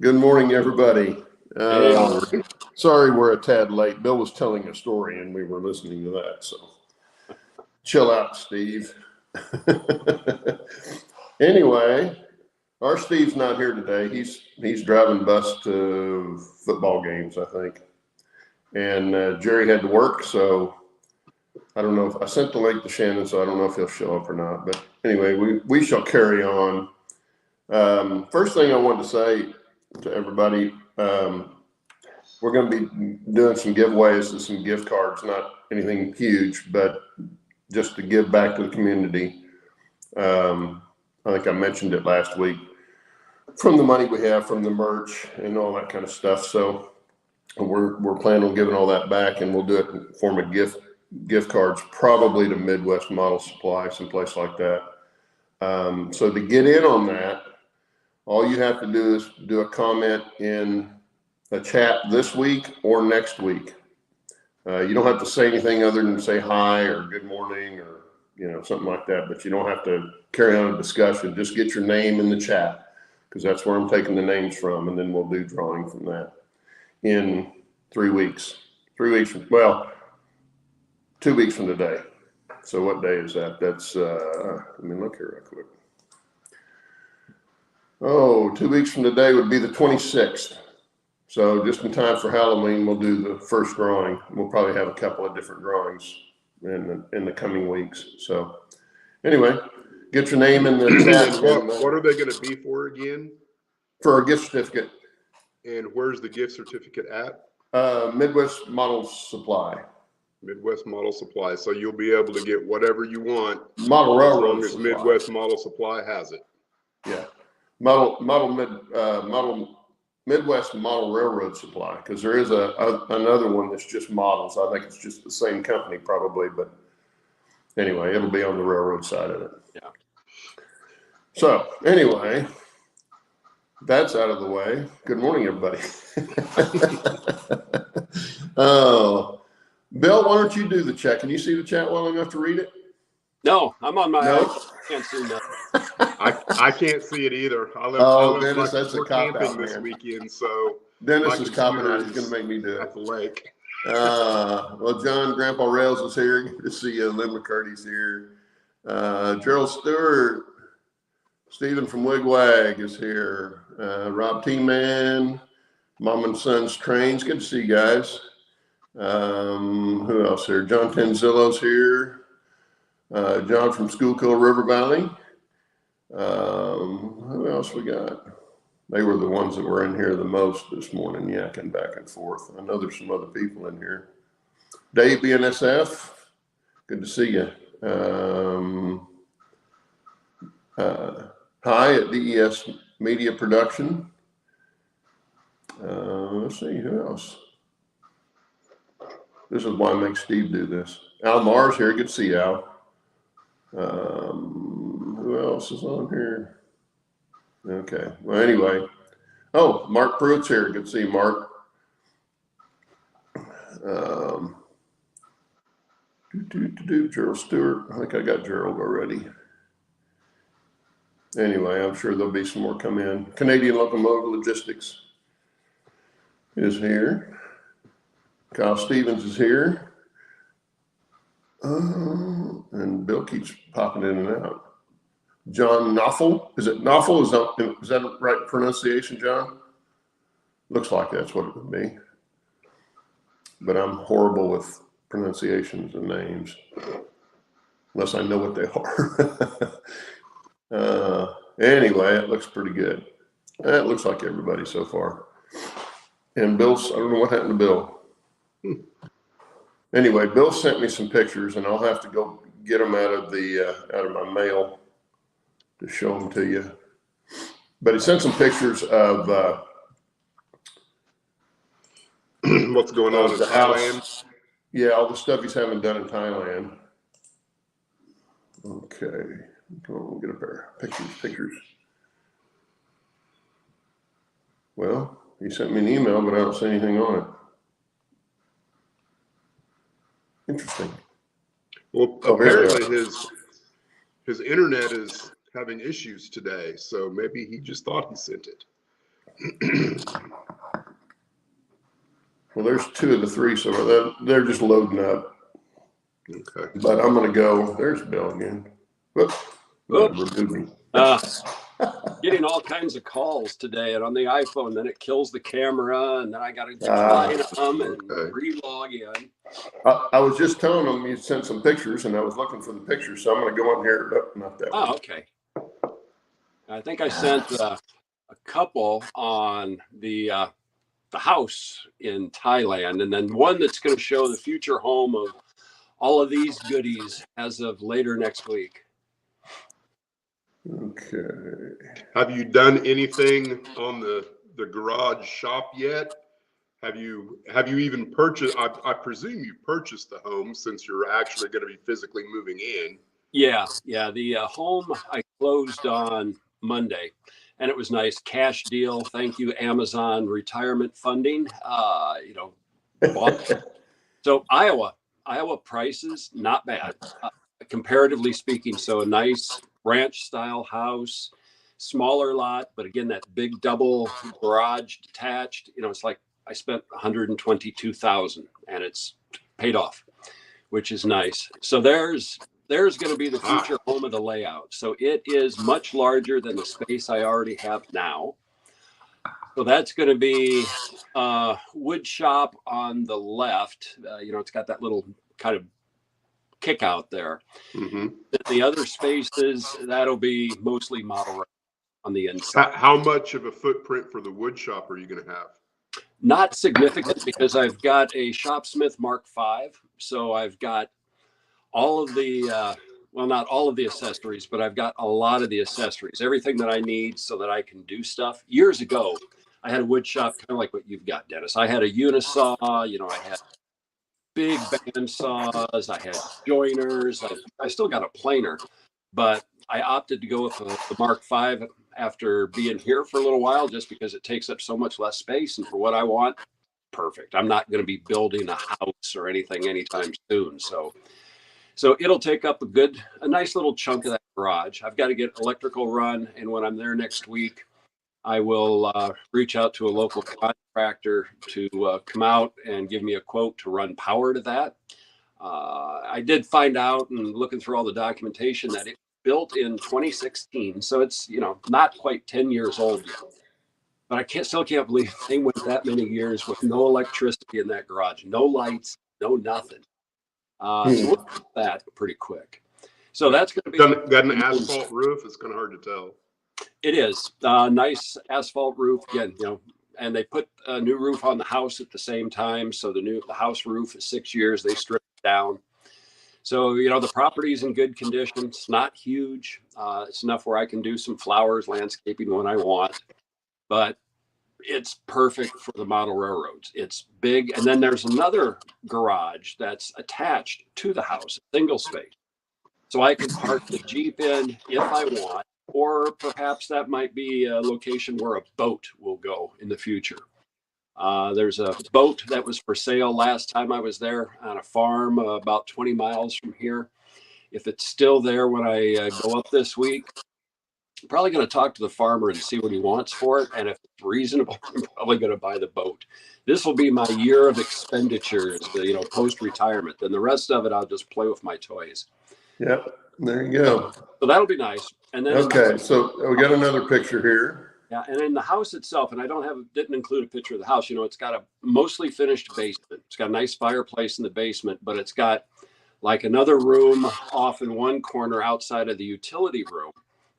Good morning, everybody. Hey. Sorry we're a tad late. Bill was telling a story and we were listening to that, so chill out, Steve. Anyway, our Steve's not here today. He's driving bus to football games, I think. And Jerry had to work, so I don't know if I sent the link to Shannon, so I don't know if he'll show up or not. But anyway, we shall carry on. First thing I wanted to say to everybody, we're going to be doing some giveaways to some gift cards, not anything huge, but just to give back to the community. I think I mentioned it last week, from the money we have from the merch and all that kind of stuff. So we're planning on giving all that back, and we'll do it in form of gift cards, probably to Midwest Model Supply, someplace like that. So to get in on that, all you have to do is do a comment in a chat this week or next week. You don't have to say anything other than say hi or good morning or something like that, but you don't have to carry on a discussion. Just get your name in the chat, because that's where I'm taking the names from, and then we'll do drawing from that in 3 weeks. 3 weeks from, well, 2 weeks from today. So what day is that? That's let me look here real quick. Oh, 2 weeks from today would be the 26th. So just in time for Halloween, we'll do the first drawing. We'll probably have a couple of different drawings in the coming weeks. So anyway, get your name in the chat. What are they going to be for again? For a gift certificate. And where's the gift certificate at? Midwest Model Supply. Midwest Model Supply. So you'll be able to get whatever you want. Model Railroad as long as Supply. Midwest Model Supply has it. Yeah. Midwest Model Railroad Supply, because there is another one that's just models. I think it's just the same company probably, but anyway, it'll be on the railroad side of it. Yeah. So anyway, that's out of the way. Good morning, everybody. Oh, Bill, why don't you do the chat? Can you see the chat well enough to read it? No, I'm on my. No? I can't see that. I can't see it either. Dennis, that's a cop out, this man. weekend, so Dennis is copping out. He's going to make me do it. At the lake. Well, John, Grandpa Rails is here. Good to see you. Lynn McCarty's here. Gerald Stewart, Stephen from Wigwag is here. Rob T-Man, Mom and Son's Trains. Good to see you guys. Who else here? John Tenzillo's here. John from Schuylkill River Valley. Who else we got? They were the ones that were in here the most this morning, yakking back and forth. I know there's some other people in here. Dave BNSF, good to see you. Hi at DES Media Production. Let's see, who else? This is why I make Steve do this. Al Mar's here, good to see you, Al. Who else is on here? Okay. Well, anyway. Oh, Mark Pruitt's here. Good to see you, Mark. Gerald Stewart. I think I got Gerald already. Anyway, I'm sure there'll be some more come in. Canadian Locomotive Logistics is here. Kyle Stevens is here. And Bill keeps popping in and out. John Knopfel. Is it Knopfel? Is that the right pronunciation, John? Looks like that's what it would be. But I'm horrible with pronunciations and names, unless I know what they are. Anyway, it looks pretty good. It looks like everybody so far. And Bill's, I don't know what happened to Bill. Anyway, Bill sent me some pictures, and I'll have to go get them out of my mail to show them to you. But he sent some pictures of what's going on in Thailand. Yeah, all the stuff he's having done in Thailand. Okay, we'll get a pair of pictures. Well, he sent me an email, but I don't see anything on it. Interesting. Well, apparently his internet is having issues today, so maybe he just thought he sent it. Well, there's 2 of the 3, so they're just loading up. Okay. But I'm gonna go. There's Bill again. Whoop. Remove me. Getting all kinds of calls today, and on the iPhone, then it kills the camera, and then I got to decline them and relog in. I was just telling them you sent some pictures, and I was looking for the pictures, so I'm gonna go on here. Nope, not that one. Oh, okay. I think I sent a couple on the house in Thailand, and then one that's going to show the future home of all of these goodies as of later next week. Okay. Have you done anything on the garage shop yet? Have you even purchased? I presume you purchased the home since you're actually going to be physically moving in. Yeah. The home I closed on Monday, and it was nice cash deal. Thank you, Amazon retirement funding. So Iowa prices not bad, comparatively speaking. So a nice ranch style house, smaller lot, but again that big double garage detached. It's like I spent $122,000 and it's paid off, which is nice. So there's going to be the future home of the layout. So it is much larger than the space I already have now. So that's going to be wood shop on the left. It's got that little kind of kick out there. Mm-hmm. The other spaces, that'll be mostly model on the inside. How much of a footprint for the wood shop are you going to have? Not significant, because I've got a Shopsmith Mark V. So I've got all of the, well, not all of the accessories, but I've got a lot of the accessories, everything that I need so that I can do stuff. Years ago, I had a wood shop kind of like what you've got, Dennis. I had a unisaw, I had big band saws, I had joiners, I still got a planer, but I opted to go with the Mark V after being here for a little while, just because it takes up so much less space, and for what I want, perfect. I'm not going to be building a house or anything anytime soon. So it'll take up a nice little chunk of that garage. I've got to get electrical run, and when I'm there next week, I will reach out to a local contractor to come out and give me a quote to run power to that. I did find out, and looking through all the documentation, that it built in 2016, so it's not quite 10 years old yet. But I still can't believe they went that many years with no electricity in that garage, no lights, no nothing. So we'll get that pretty quick. So that's going to be got an asphalt roof. It's kind of hard to tell. It is nice asphalt roof again, and they put a new roof on the house at the same time. So the house roof is 6 years. They stripped it down. So, the property's in good condition. It's not huge. It's enough where I can do some flowers, landscaping when I want, but it's perfect for the model railroads. It's big. And then there's another garage that's attached to the house, single space. So I can park the Jeep in if I want, or perhaps that might be a location where a boat will go in the future. There's a boat that was for sale last time I was there on a farm about 20 miles from here. If it's still there when I go up this week, I'm probably going to talk to the farmer and see what he wants for it. And if it's reasonable, I'm probably going to buy the boat. This will be my year of expenditures, post-retirement. Then the rest of it, I'll just play with my toys. Yep, there you go. So that'll be nice. And then okay, so we got another picture here. Yeah, and in the house itself, and I didn't include a picture of the house. It's got a mostly finished basement. It's got a nice fireplace in the basement, but it's got like another room off in one corner outside of the utility room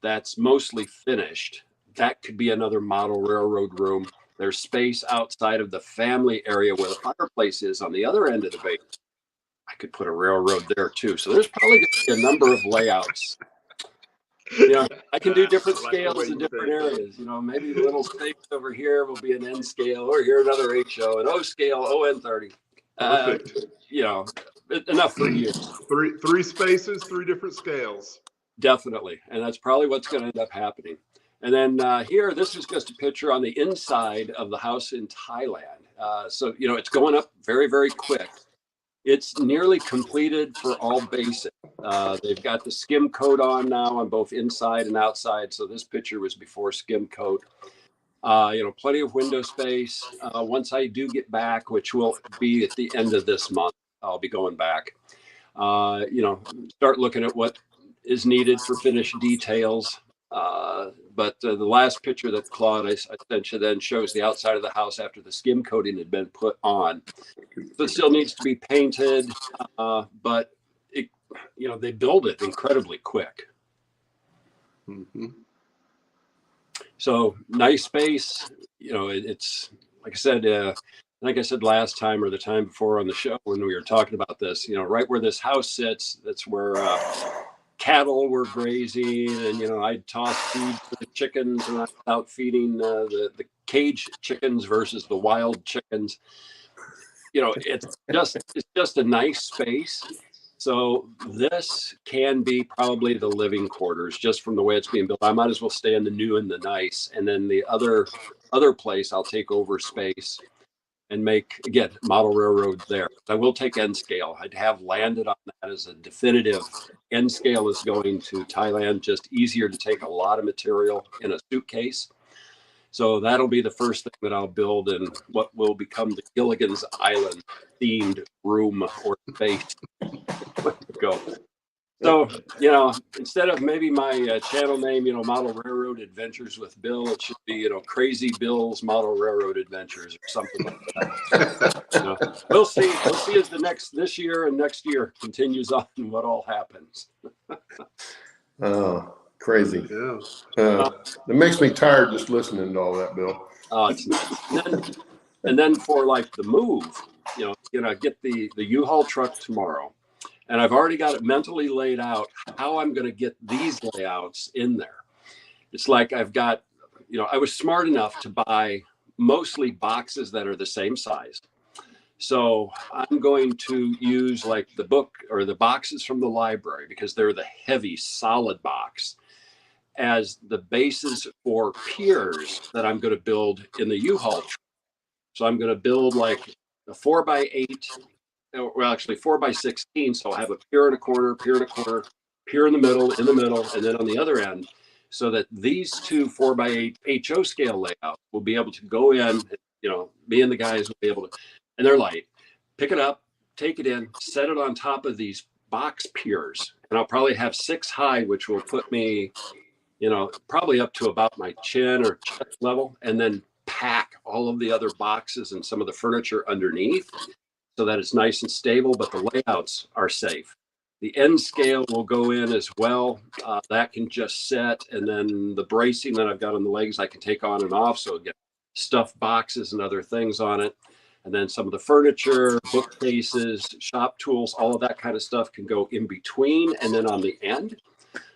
that's mostly finished. That could be another model railroad room. There's space outside of the family area where the fireplace is on the other end of the basement. I could put a railroad there too. So there's probably going to be a number of layouts. I can do different scales in different areas. Maybe the little space over here will be an N scale, or here another HO, an O scale, ON30. Enough for you. Three spaces, 3 different scales. Definitely, and that's probably what's going to end up happening. And then here, this is just a picture on the inside of the house in Thailand. So it's going up very, very quick. It's nearly completed for all basic. They've got the skim coat on now on both inside and outside. So this picture was before skim coat. Plenty of window space. Once I do get back, which will be at the end of this month, I'll be going back. Start looking at what is needed for finished details. But the last picture that Claude I sent you then shows the outside of the house after the skim coating had been put on. So it still needs to be painted, but they build it incredibly quick. Mm-hmm. So nice space. It's like I said last time or the time before on the show when we were talking about this. Right where this house sits, that's where cattle were grazing, and I'd toss feed for the chickens, and I was out feeding the cage chickens versus the wild chickens. It's just a nice space. So this can be probably the living quarters just from the way it's being built. I might as well stay in the new and the nice, and then the other place I'll take over space and make, again, model railroad there. I will take N scale. I'd have landed on that as a definitive. N scale is going to Thailand, just easier to take a lot of material in a suitcase. So that'll be the first thing that I'll build in what will become the Gilligan's Island themed room or space. Go. So, instead of maybe my channel name, Model Railroad Adventures with Bill, it should be, Crazy Bill's Model Railroad Adventures or something like that. We'll see. We'll see as this year and next year continues on what all happens. Oh, crazy. Yeah. It makes me tired just listening to all that, Bill. Oh, it's nice. And then for like the move, I get the U-Haul truck tomorrow. And I've already got it mentally laid out how I'm going to get these layouts in there. It's like I've got, I was smart enough to buy mostly boxes that are the same size. So I'm going to use like the book or the boxes from the library because they're the heavy, solid box as the bases for piers that I'm going to build in the U-Haul truck. So I'm going to build like a 4x8. Well, actually 4x16. So I'll have a pier in a corner, pier in a corner, pier in the middle, and then on the other end, so that these two 4x8 HO scale layouts will be able to go in, me and the guys will be able to, and they're light, pick it up, take it in, set it on top of these box piers. And I'll probably have 6 high, which will put me, probably up to about my chin or chest level, and then pack all of the other boxes and some of the furniture underneath, so that it's nice and stable, but the layouts are safe. The N scale will go in as well. That can just set, and then the bracing that I've got on the legs, I can take on and off, so get stuffed boxes and other things on it. And then some of the furniture, bookcases, shop tools, all of that kind of stuff can go in between and then on the end.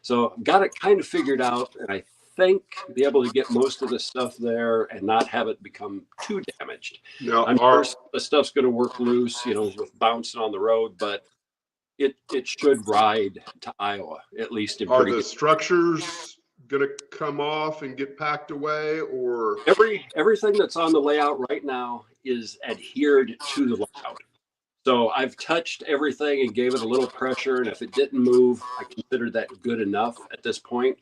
So I've got it kind of figured out, and I think be able to get most of the stuff there and not have it become too damaged. Now, I'm sure the stuff's going to work loose, with bouncing on the road, but it should ride to Iowa, at least in are the structures going to come off and get packed away, or everything that's on the layout right now is adhered to the layout. So I've touched everything and gave it a little pressure, and if it didn't move, I considered that good enough at this point.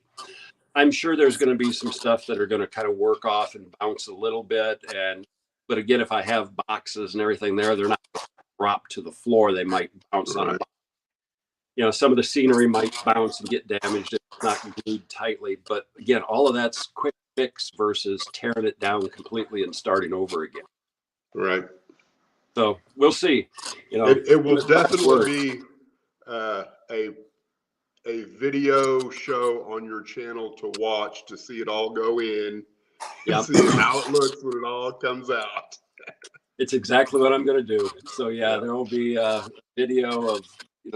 I'm sure there's going to be some stuff that are going to kind of work off and bounce a little bit. But again, if I have boxes and everything there, they're not going to drop to the floor. They might bounce on a box. Some of the scenery might bounce and get damaged if it's not glued tightly. But again, all of that's quick fix versus tearing it down completely and starting over again. Right. So we'll see. It will definitely be a video show on your channel to watch, to see it all go in, and see how it looks when it all comes out. It's exactly what I'm going to do. So there will be a video of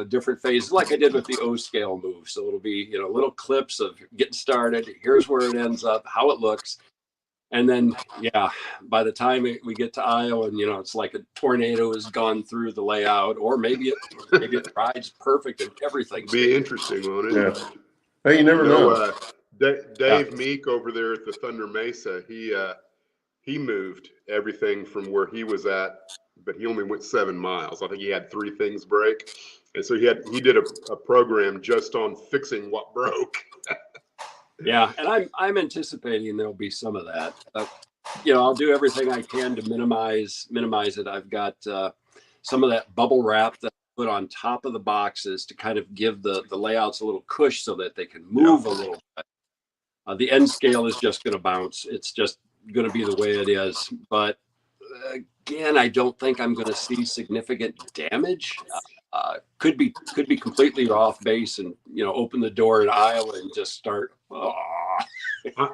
different phases, like I did with the O scale move. So it'll be little clips of getting started. Here's where it ends up, how it looks. And then, by the time we get to Iowa, and it's like a tornado has gone through the layout, or maybe it rides perfect and everything's be interesting, won't it? Yeah. Hey, you never know. Dave Meek over there at the Thunder Mesa, he moved everything from where he was at, but he only went 7 miles. I think he had 3 things break, and so he did a program just on fixing what broke. Yeah, and I'm anticipating there'll be some of that. You know, I'll do everything I can to minimize it. I've got some of that bubble wrap that I put on top of the boxes to kind of give the layouts a little cush so that they can move a little bit. The end scale is just going to bounce. It's just going to be the way it is. But again, I don't think I'm going to see significant damage. Could be completely off base and, you know, open the door in Iowa and just start. Oh.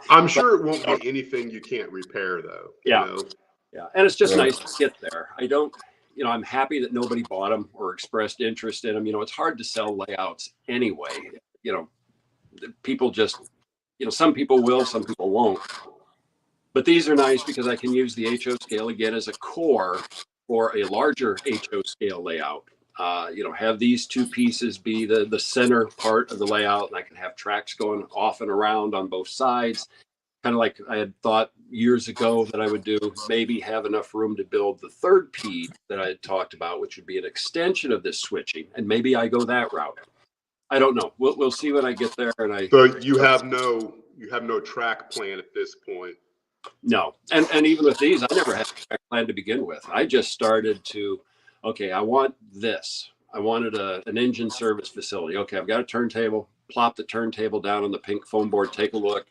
I'm sure it won't be anything you can't repair, though. Yeah. You know? Yeah. And it's just nice to get there. I don't, you know, I'm happy that nobody bought them or expressed interest in them. You know, it's hard to sell layouts anyway. You know, people just, you know, some people will, some people won't. But these are nice because I can use the HO scale again as a core for a larger HO scale layout. You know, have these two pieces be the center part of the layout, and I can have tracks going off and around on both sides. Kind of like I had thought years ago that I would do, maybe have enough room to build the third P that I had talked about, which would be an extension of this switching, and maybe I go that route. I don't know. We'll see when I get there. And So you have no track plan at this point. No, and even with these, I never had a track plan to begin with. I just started to, okay, I want this. I wanted an engine service facility. Okay, I've got a turntable. Plop the turntable down on the pink foam board. Take a look.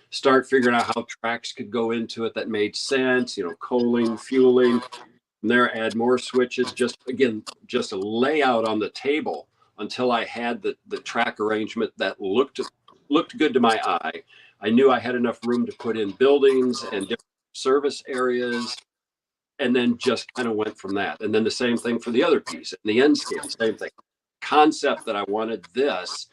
Start figuring out how tracks could go into it that made sense. You know, coaling, fueling. From there, add more switches. Just a layout on the table until I had the track arrangement that looked good to my eye. I knew I had enough room to put in buildings and different service areas, and then just kind of went from that. And then the same thing for the other piece, and the end scale, same thing. Concept that I wanted this,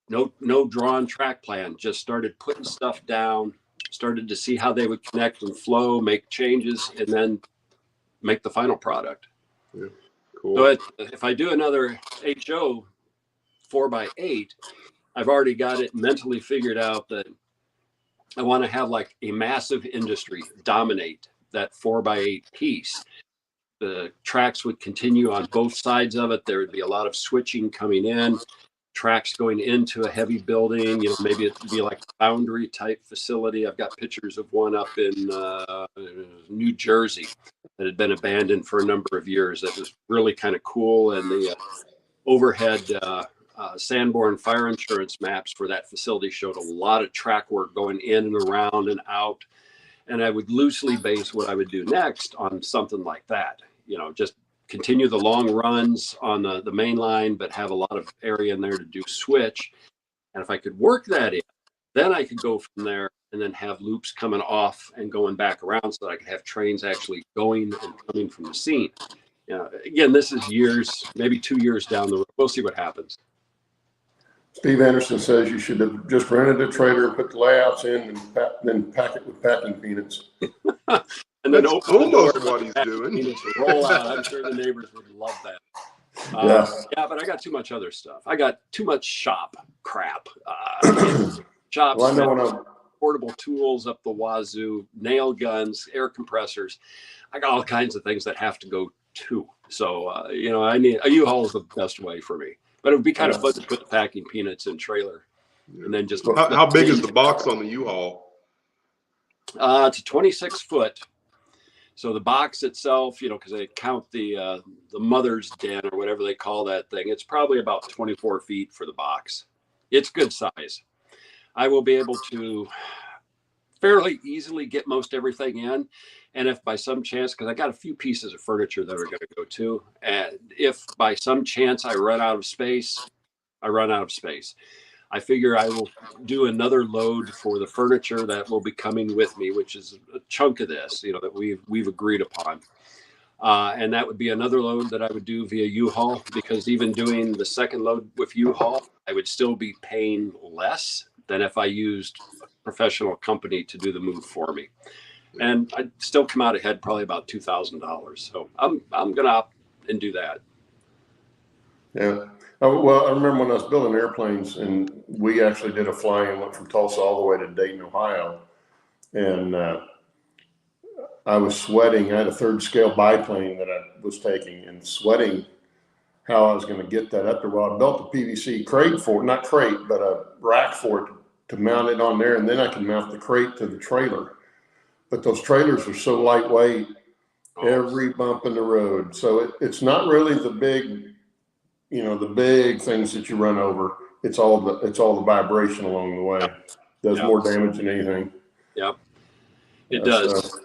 no drawn track plan, just started putting stuff down, started to see how they would connect and flow, make changes, and then make the final product. Yeah, cool. So if I do another HO 4x8, I've already got it mentally figured out that I want to have like a massive industry dominate that 4x8 piece. The tracks would continue on both sides of it. There would be a lot of switching coming in, tracks going into a heavy building. You know, maybe it'd be like a foundry type facility. I've got pictures of one up in New Jersey that had been abandoned for a number of years. That was really kind of cool. And the overhead Sanborn fire insurance maps for that facility showed a lot of track work going in and around and out. And I would loosely base what I would do next on something like that. You know, just continue the long runs on the main line, but have a lot of area in there to do switch. And if I could work that in, then I could go from there and then have loops coming off and going back around so that I could have trains actually going and coming from the scene. You know, again, this is years, maybe 2 years down the road. We'll see what happens. Steve Anderson says you should have just rented a trailer and put the layouts in and then pack it with packing peanuts. And then that's almost what he's doing. Roll out. I'm sure the neighbors would love that. Yeah, but I got too much other stuff. I got too much shop crap. Shops, well, portable tools up the wazoo, nail guns, air compressors. I got all kinds of things that have to go too. So, you know, I need a U-Haul is the best way for me. But it would be kind of fun to put the packing peanuts in trailer, and then just. How big is the box on the U-Haul? It's a 26 foot. So the box itself, you know, because they count the mother's den or whatever they call that thing, it's probably about 24 feet for the box. It's good size. I will be able to fairly easily get most everything in. And if by some chance, because I got a few pieces of furniture that are going to go too, and if by some chance I run out of space, I run out of space. I figure I will do another load for the furniture that will be coming with me, which is a chunk of this, you know, that we've agreed upon. And that would be another load that I would do via U-Haul, because even doing the second load with U-Haul, I would still be paying less than if I used a professional company to do the move for me. And I'd still come out ahead probably about $2,000. So I'm going to opt and do that. Yeah. Well, I remember when I was building airplanes, and we actually did a fly-in, went from Tulsa all the way to Dayton, Ohio. And I was sweating. I had a third scale biplane that I was taking, and sweating how I was going to get that up there. Well, I built a PVC crate for it, not crate, but a rack for it to mount it on there, and then I can mount the crate to the trailer. But those trailers are so lightweight, every bump in the road. So it's not really the big, the big things that you run over. It's all the vibration along the way. Does more damage than anything. Yep, it does. So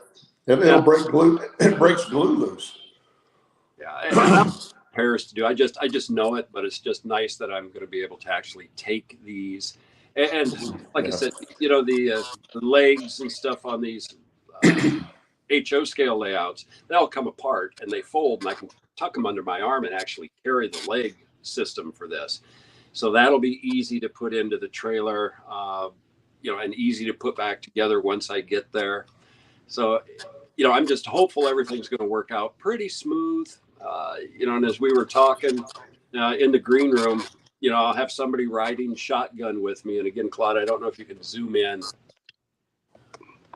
it'll break glue. It breaks glue loose. Yeah, and I'm Paris to do. I just know it, but it's just nice that I'm going to be able to actually take these. And like I said, the legs and stuff on these HO scale layouts, they all come apart and they fold, and I can tuck them under my arm and actually carry the leg system for this. So that'll be easy to put into the trailer, and easy to put back together once I get there. So, I'm just hopeful everything's going to work out pretty smooth. And as we were talking in the green room, I'll have somebody riding shotgun with me. And again, Claude, I don't know if you can zoom in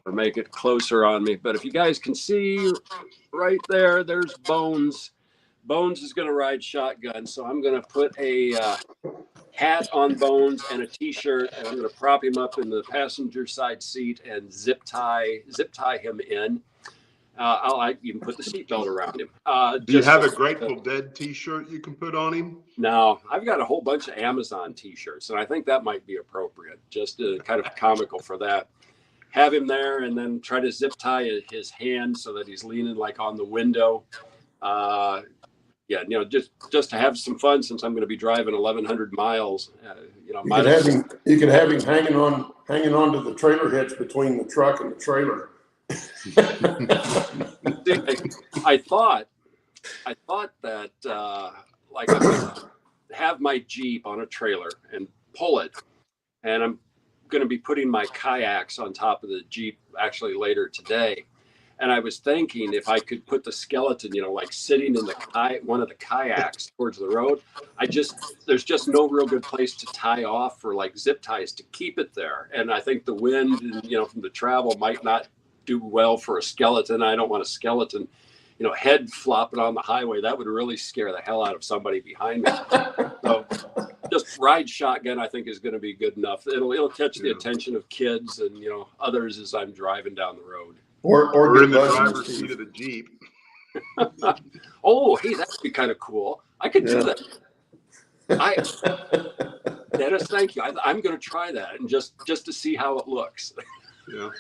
or make it closer on me, but if you guys can see right there, there's Bones. Bones is going to ride shotgun. So I'm going to put a hat on Bones and a t-shirt, and I'm going to prop him up in the passenger side seat and zip tie him in. I'll even put the seatbelt around him. Do you have a Grateful Dead t-shirt you can put on him? No, I've got a whole bunch of Amazon t-shirts, and I think that might be appropriate, just kind of comical for that. Have him there, and then try to zip tie his hand so that he's leaning like on the window. Just to have some fun, since I'm going to be driving 1,100 miles. You can have him hanging on to the trailer hitch between the truck and the trailer. I thought that I could have my Jeep on a trailer and pull it, and I'm going to be putting my kayaks on top of the Jeep actually later today. And I was thinking if I could put the skeleton, like sitting in one of the kayaks towards the road, there's just no real good place to tie off for like zip ties to keep it there. And I think the wind and, from the travel might not do well for a skeleton. I don't want a skeleton, head flopping on the highway. That would really scare the hell out of somebody behind me. So just ride shotgun, I think, is going to be good enough. It'll catch the attention of kids and, others as I'm driving down the road. Or in the driver's seat of the Jeep. Oh, hey, that'd be kind of cool. I could do that. Dennis, thank you. I'm going to try that, and just to see how it looks. Yeah.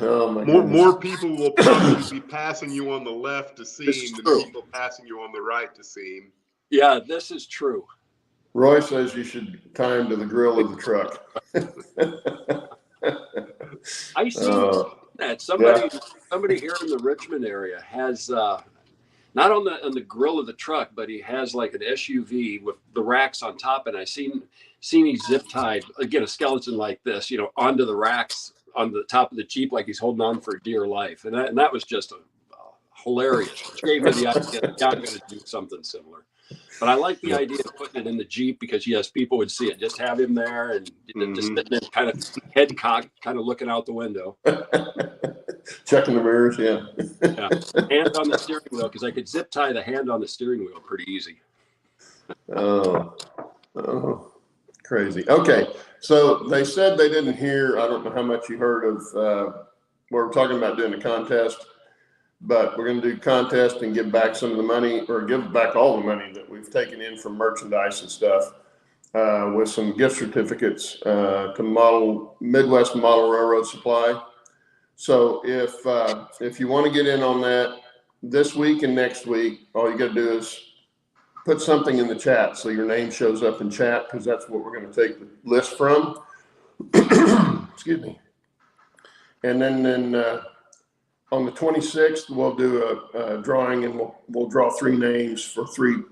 Oh my more people will probably be passing you on the left to see him than people passing you on the right to see him. Yeah, this is true. Roy says you should tie him to the grill of the truck. I see that somebody here in the Richmond area has not on the grill of the truck, but he has like an SUV with the racks on top, and I seen he zip tied again a skeleton like this, onto the racks on the top of the Jeep, like he's holding on for dear life, and that was just hilarious. It gave me the idea that I'm going to do something similar. But I like the idea of putting it in the Jeep because, yes, people would see it. Just have him there and just kind of head cocked, kind of looking out the window. Checking the mirrors, yeah. Hand on the steering wheel, because I could zip tie the hand on the steering wheel pretty easy. Oh, crazy. Okay, so they said they didn't hear, I don't know how much you heard of, we're talking about doing a contest. But we're going to do a contest and give back some of the money, or give back all the money that we've taken in from merchandise and stuff, with some gift certificates to Midwest Model Railroad Supply. So if you want to get in on that this week and next week, all you got to do is put something in the chat so your name shows up in chat, because that's what we're going to take the list from. Excuse me. And then on the 26th, we'll do a drawing, and we'll draw 3 names for three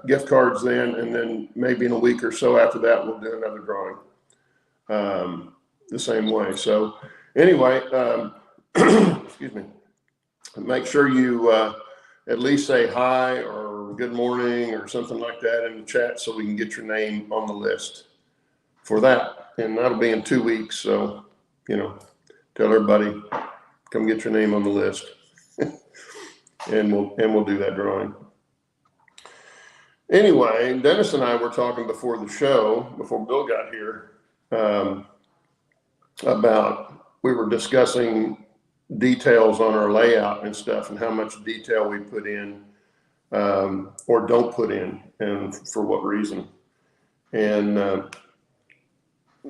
gift cards then, and then maybe in a week or so after that, we'll do another drawing the same way. So anyway, excuse me, make sure you at least say hi or good morning or something like that in the chat so we can get your name on the list for that. And that'll be in 2 weeks. So, tell everybody, come get your name on the list, and we'll do that drawing. Anyway, Dennis and I were talking before the show, before Bill got here, we were discussing details on our layout and stuff and how much detail we put in or don't put in and for what reason. And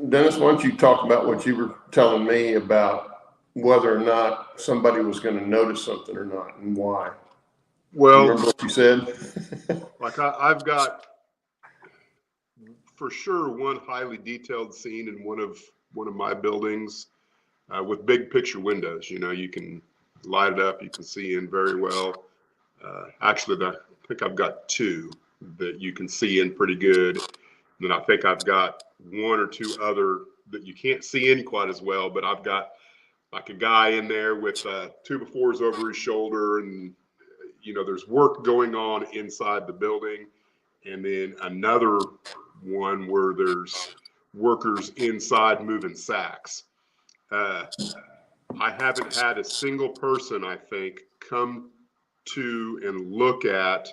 Dennis, why don't you talk about what you were telling me about whether or not somebody was going to notice something or not and why? Well, you remember what you said? Like I've got for sure one highly detailed scene in one of my buildings with big picture windows. You know, you can light it up, you can see in very well. Actually, I think I've got two that you can see in pretty good. And then I think I've got one or two other that you can't see in quite as well, but I've got like a guy in there with 2x4s over his shoulder, and you know, there's work going on inside the building. And then another one where there's workers inside moving sacks. I haven't had a single person, I think, come to and look at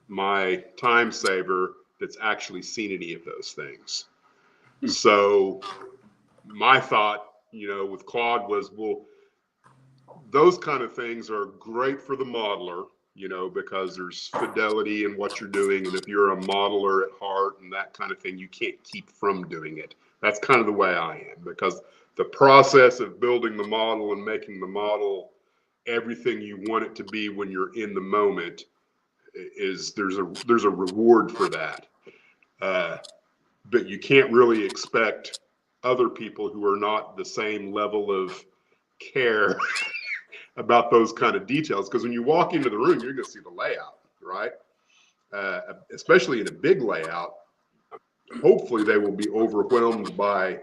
my time saver that's actually seen any of those things. So my thought, you know, with Claude was, well, those kind of things are great for the modeler, you know, because there's fidelity in what you're doing. And if you're a modeler at heart and that kind of thing, you can't keep from doing it. That's kind of the way I am, because the process of building the model and making the model everything you want it to be when you're in the moment is there's a reward for that. But you can't really expect other people who are not the same level of care about those kind of details, because when you walk into the room, you're going to see the layout, right? Especially in a big layout, hopefully they will be overwhelmed by,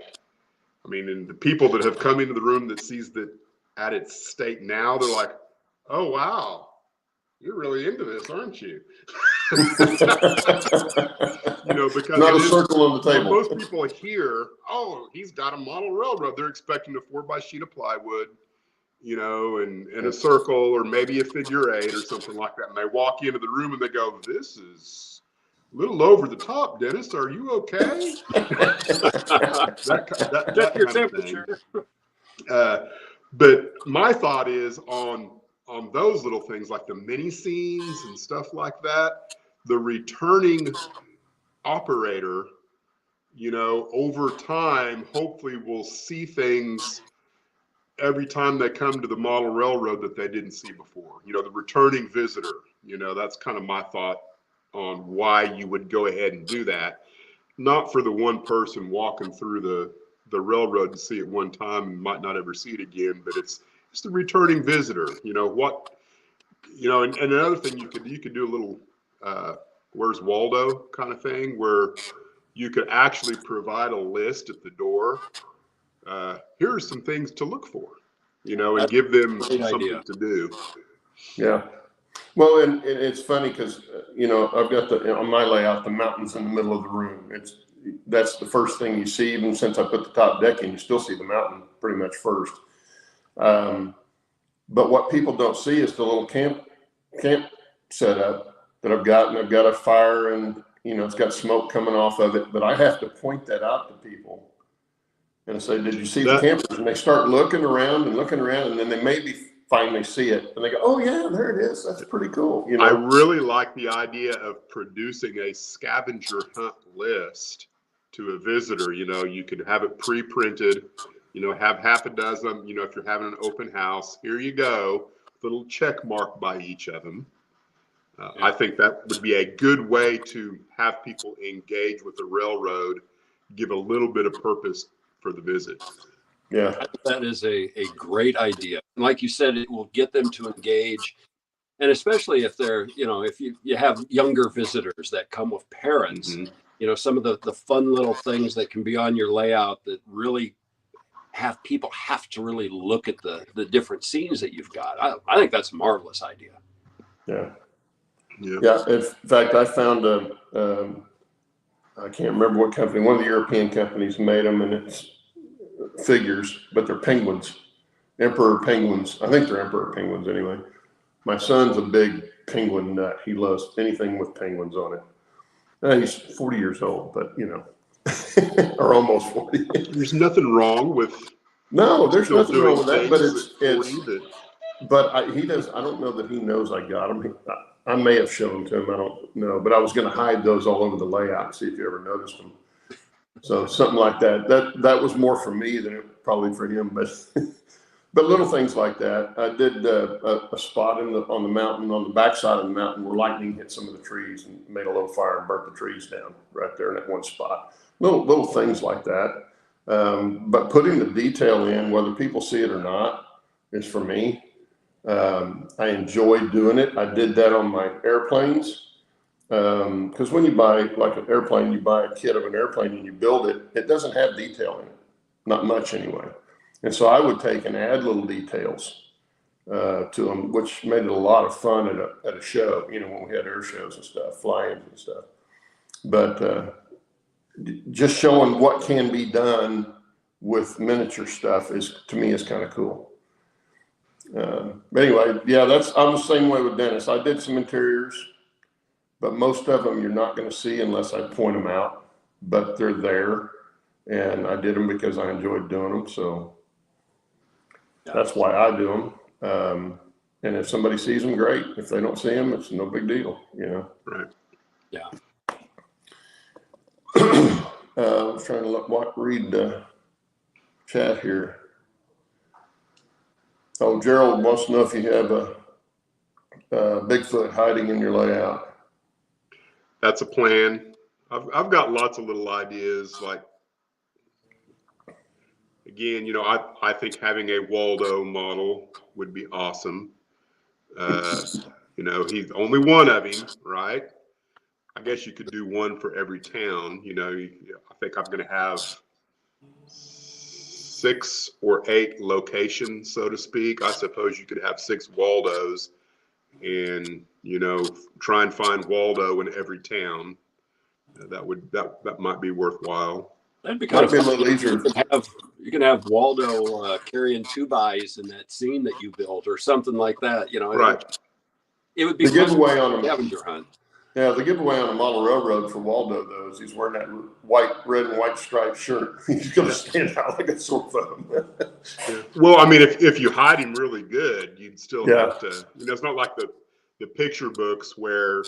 I mean, and the people that have come into the room that sees that at its state now, they're like, oh, wow, you're really into this, aren't you? You know, because not a circle on the table. Most people hear, oh, he's got a model railroad. They're expecting a 4x sheet of plywood, you know, and a circle or maybe a figure 8 or something like that. And they walk into the room and they go, this is a little over the top, Dennis. Are you okay? that Your kind of temperature. But my thought is on those little things like the mini scenes and stuff like that, the returning operator, you know, over time, hopefully will see things every time they come to the model railroad that they didn't see before. You know, the returning visitor, you know, that's kind of my thought on why you would go ahead and do that. Not for the one person walking through the railroad to see it one time and might not ever see it again, but it's the returning visitor. You know what, you know, and another thing you could do a little where's Waldo kind of thing, where you could actually provide a list at the door. Here are some things to look for, you know, and give them something to do. Yeah. Well, and it's funny because, you know, I've got on my layout, the mountains in the middle of the room. That's the first thing you see. Even since I put the top deck in, you still see the mountain pretty much first. But what people don't see is the little camp setup that I've got, and I've got a fire, and you know, it's got smoke coming off of it. But I have to point that out to people and say, "Did you see the campers?" And they start looking around, and then they maybe finally see it, and they go, "Oh yeah, there it is. That's pretty cool." You know, I really like the idea of producing a scavenger hunt list to a visitor. You know, you could have it pre-printed. You know, have half a dozen. You know, if you're having an open house, here you go, little check mark by each of them. I think that would be a good way to have people engage with the railroad, give a little bit of purpose for the visit. Yeah, that is a great idea. And like you said, it will get them to engage. And especially if they're, you know, if you have younger visitors that come with parents, you know, some of the fun little things that can be on your layout that really have people have to really look at the different scenes that you've got. I think that's a marvelous idea. Yeah. Yeah. Yeah. In fact, I found I can't remember what company, one of the European companies made them, and it's figures, but they're penguins, emperor penguins. I think they're emperor penguins anyway. My son's a big penguin nut. He loves anything with penguins on it. He's 40 years old, but or almost 40. There's nothing wrong with No, there's still nothing doing wrong with that, things but at 40 that he does. I don't know that he knows I got him. I may have shown them to him. I don't know, but I was going to hide those all over the layout and see if you ever noticed them. So something like that. That was more for me than probably for him, but but little things like that. I did a spot on the mountain, on the backside of the mountain, where lightning hit some of the trees and made a little fire and burnt the trees down right there in that one spot. Little things like that. But putting the detail in, whether people see it or not, is for me. I enjoy doing it. I did that on my airplanes. Because when you buy like an airplane, you buy a kit of an airplane and you build it, it doesn't have detail in it. Not much anyway. And so I would take and add little details to them, which made it a lot of fun at a show, when we had air shows and stuff, fly-ins and stuff. But just showing what can be done with miniature stuff to me is kind of cool. But anyway, yeah, I'm the same way with Dennis. I did some interiors, but most of them you're not going to see unless I point them out, but they're there, and I did them because I enjoyed doing them. So that's why I do them. And if somebody sees them, great. If they don't see them, it's no big deal, right. Yeah. I was trying to read the chat here. Oh, Gerald wants to know if you have a Bigfoot hiding in your layout. That's a plan. I've got lots of little ideas. Like, again, I think having a Waldo model would be awesome. He's only one of him, right? I guess you could do one for every town. I think I'm going to have 6 or 8 locations, so to speak. I suppose you could have 6 Waldos and, try and find Waldo in every town. That might be worthwhile. That'd be kind of Might be a fun. little easier. You can have Waldo carrying 2-bys in that scene that you built or something like that. Right. It would be The giveaway on a a scavenger hunt. Yeah, the giveaway on a model railroad for Waldo, though, is he's wearing that red and white striped shirt. He's going to stand out like a sore thumb. Yeah. Well, I mean, if you hide him really good, you'd still have to. It's not like the picture books where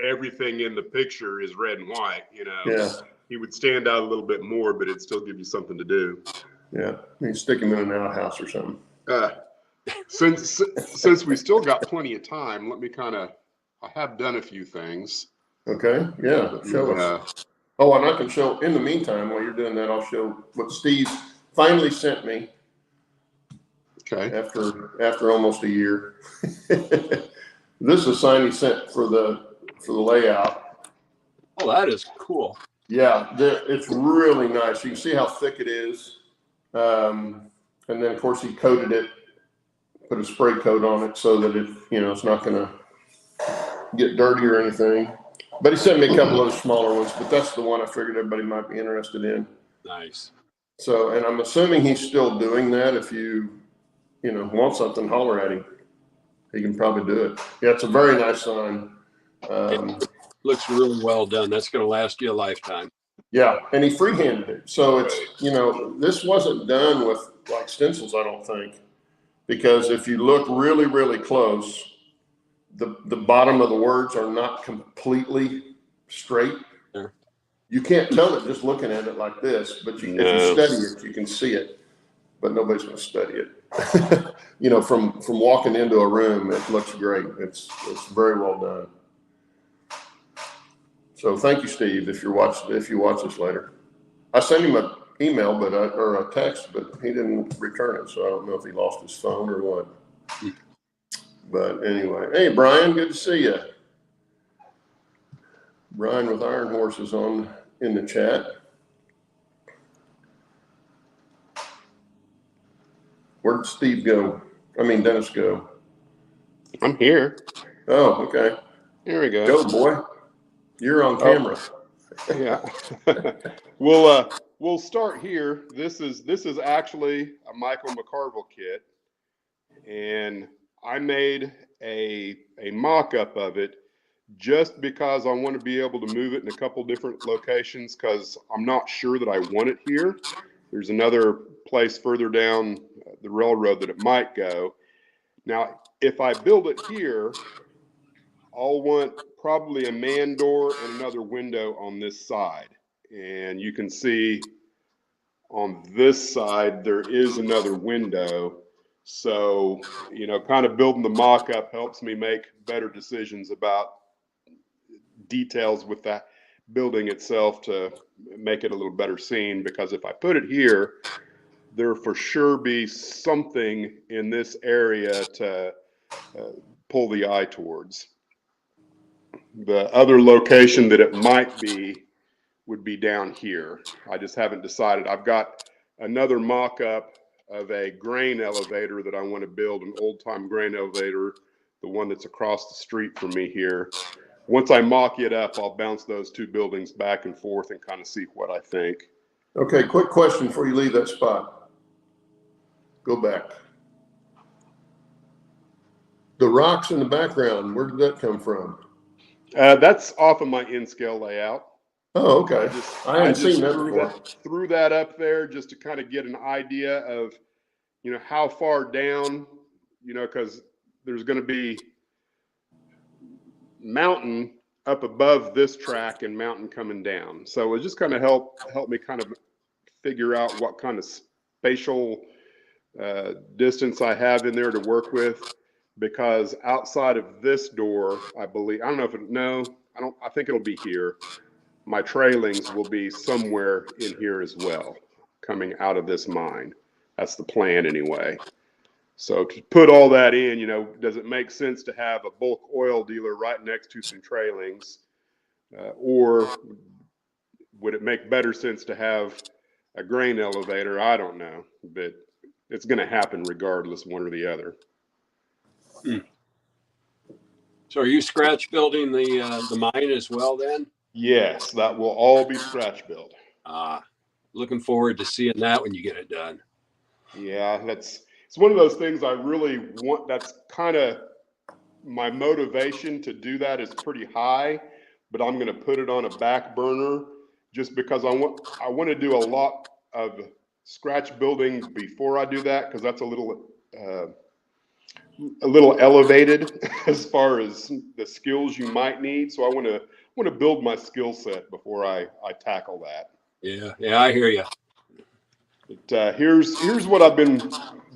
everything in the picture is red and white. Yeah. He would stand out a little bit more, but it'd still give you something to do. Yeah, you can stick him in an outhouse or something. Since we still got plenty of time, let me I have done a few things. Okay, yeah, show us. Oh, and I can show, in the meantime, while you're doing that, I'll show what Steve finally sent me. Okay. After almost a year. This is a sign he sent for the layout. Oh, that is cool. Yeah, it's really nice. You can see how thick it is. And then, of course, he coated it, put a spray coat on it so that it's not going to get dirty or anything. But he sent me a couple of the smaller ones, but that's the one I figured everybody might be interested in. Nice. So, and I'm assuming he's still doing that. If you want something, holler at him. He can probably do it. Yeah, it's a very nice sign. It looks really well done. That's going to last you a lifetime. Yeah, and he freehanded it. So it's, this wasn't done with like stencils, I don't think, because if you look really, really close, the bottom of the words are not completely straight. Sure. You can't tell it just looking at it like this, but if you study it, you can see it. But nobody's going to study it. From walking into a room, it looks great. It's very well done. So thank you, Steve. If you watch this later, I sent him an email, or a text, but he didn't return it. So I don't know if he lost his phone or what. But anyway, hey Brian, good to see you. Brian with Iron Horse is in the chat. Where did Steve go? Dennis go. I'm here. Oh, okay. Here we go. Go, boy. You're on camera. Yeah. We'll start here. This is actually a Michael McCarville kit, and I made a mock-up of it just because I want to be able to move it in a couple different locations, because I'm not sure that I want it here. There's another place further down the railroad that it might go. Now, if I build it here, I'll want probably a man door and another window on this side. And you can see on this side, there is another window. So, you know, kind of building the mock-up helps me make better decisions about details with that building itself to make it a little better scene. Because if I put it here, there for sure be something in this area to pull the eye towards. The other location that it might be would be down here. I just haven't decided. I've got another mock-up of a grain elevator that I want to build, an old-time grain elevator, the one that's across the street from me here. Once I mock it up, I'll bounce those two buildings back and forth and kind of see what I think. Okay, quick question before you leave that spot. Go back. The rocks in the background, where did that come from? That's off of my in-scale layout. Oh, okay. I hadn't seen that before. Threw that up there just to kind of get an idea of, you know, how far down, you know, because there's going to be mountain up above this track and mountain coming down. So it just kind of help me kind of figure out what kind of spatial distance I have in there to work with. Because outside of this door, I believe, I don't know if it, no, I think it'll be here. My trailings will be somewhere in here as well, coming out of this mine. That's the plan anyway. So to put all that in, you know, does it make sense to have a bulk oil dealer right next to some trailings? Or would it make better sense to have a grain elevator? I don't know, but it's going to happen regardless, one or the other. So are you scratch building the mine as well then? Yes, that will all be scratch built. Looking forward to seeing that when you get it done. Yeah, it's one of those things I really want. That's kind of my motivation to do that is pretty high, but I'm going to put it on a back burner just because I want to do a lot of scratch building before I do that, because that's a little elevated as far as the skills you might need. So I want to build my skill set before I tackle that. Yeah, I hear you. But here's what I've been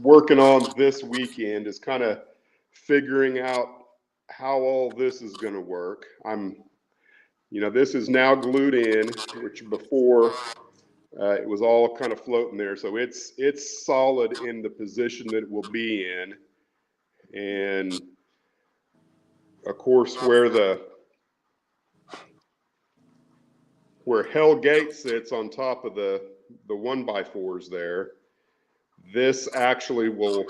working on this weekend, is kind of figuring out how all this is going to work. You know, this is now glued in, which before it was all kind of floating there. So it's solid in the position that it will be in. And of course, where Hellgate sits on top of the 1x4s there, this actually will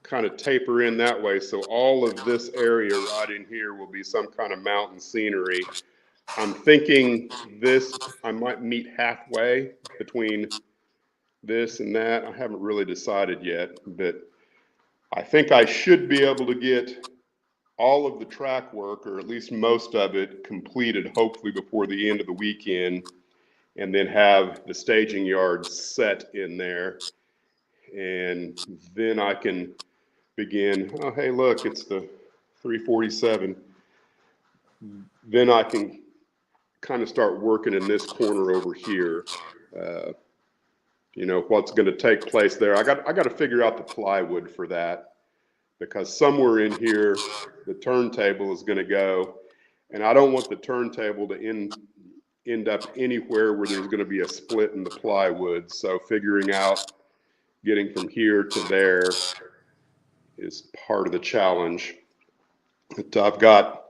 kind of taper in that way. So all of this area right in here will be some kind of mountain scenery. I'm thinking I might meet halfway between this and that. I haven't really decided yet, but I think I should be able to get all of the track work, or at least most of it, completed, hopefully before the end of the weekend, and then have the staging yard set in there. And then I can begin, oh, hey, look, it's the 347. Then I can kind of start working in this corner over here. You know, what's going to take place there. I got to figure out the plywood for that, because somewhere in here, the turntable is going to go, and I don't want the turntable to end up anywhere where there's going to be a split in the plywood. So figuring out getting from here to there is part of the challenge. But I've got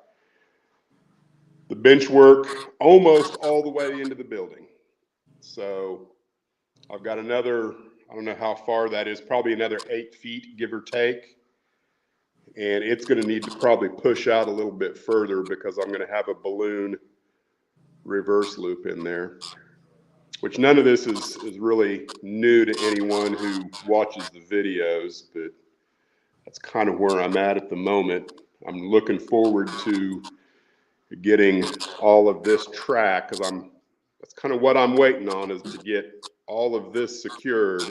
the bench work almost all the way into the building. So I've got another, I don't know how far that is, probably another 8 feet, give or take. And it's going to need to probably push out a little bit further, because I'm going to have a balloon reverse loop in there, which none of this is really new to anyone who watches the videos. But that's kind of where I'm at the moment. I'm looking forward to getting all of this track, because that's kind of what I'm waiting on, is to get all of this secured.